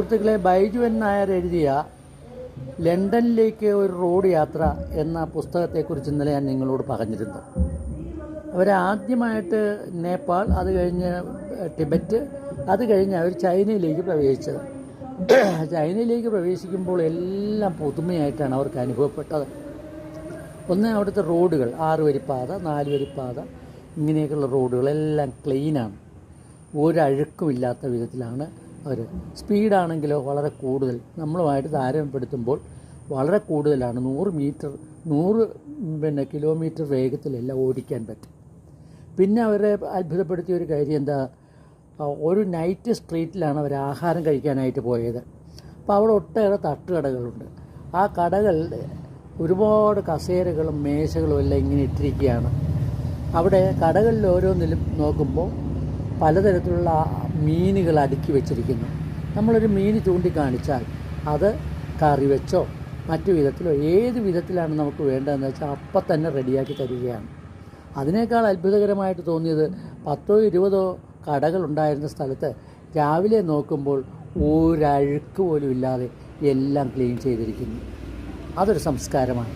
സുഹൃത്തുക്കളെ, ബൈജു എൻ നായർ എഴുതിയ ലണ്ടനിലേക്ക് ഒരു റോഡ് യാത്ര എന്ന പുസ്തകത്തെക്കുറിച്ച് ഇന്നലെ ഞാൻ നിങ്ങളോട് പറഞ്ഞിരുന്നു. അവരാദ്യമായിട്ട് നേപ്പാൾ, അത് കഴിഞ്ഞ് ടിബറ്റ്, അത് കഴിഞ്ഞ് അവർ ചൈനയിലേക്ക് പ്രവേശിച്ചത്. ചൈനയിലേക്ക് പ്രവേശിക്കുമ്പോൾ എല്ലാം പുതുമയായിട്ടാണ് അവർക്ക് അനുഭവപ്പെട്ടത്. ഒന്ന്, അവിടുത്തെ റോഡുകൾ 6 വരിപ്പാത, 4 വരിപ്പാത, ഇങ്ങനെയൊക്കെയുള്ള റോഡുകളെല്ലാം ക്ലീനാണ്. ഒരഴുക്കുമില്ലാത്ത വിധത്തിലാണ് അവർ. സ്പീഡാണെങ്കിലോ വളരെ കൂടുതൽ, നമ്മളുമായിട്ട് താരതമ്യപ്പെടുത്തുമ്പോൾ വളരെ കൂടുതലാണ്. 100 കിലോമീറ്റർ വേഗത്തിലെല്ലാം ഓടിക്കാൻ പറ്റും. പിന്നെ അവരെ അത്ഭുതപ്പെടുത്തിയ ഒരു കാര്യം എന്താ, ഒരു നൈറ്റ് സ്ട്രീറ്റിലാണ് അവർ ആഹാരം കഴിക്കാനായിട്ട് പോയത്. അപ്പോൾ അവിടെ ഒട്ടേറെ തട്ടുകടകളുണ്ട്. ആ കടകൾ ഒരുപാട് കസേരകളും മേശകളും എല്ലാം ഇങ്ങനെ ഇട്ടിരിക്കുകയാണ്. അവിടെ കടകളിൽ ഓരോന്നിലും നോക്കുമ്പോൾ പലതരത്തിലുള്ള മീനുകൾ അടുക്കി വെച്ചിരിക്കുന്നു. നമ്മളൊരു മീൻ ചൂണ്ടിക്കാണിച്ചാൽ അത് കറി വെച്ചോ മറ്റു വിധത്തിലോ ഏത് വിധത്തിലാണ് നമുക്ക് വേണ്ടതെന്ന് വെച്ചാൽ അപ്പം തന്നെ റെഡിയാക്കി തരികയാണ്. അതിനേക്കാൾ അത്ഭുതകരമായിട്ട് തോന്നിയത് 10 20 കടകളുണ്ടായിരുന്ന സ്ഥലത്ത് രാവിലെ നോക്കുമ്പോൾ ഒരഴുക്ക് പോലും ഇല്ലാതെ എല്ലാം ക്ലീൻ ചെയ്തിരിക്കുന്നു. അതൊരു സംസ്കാരമാണ്.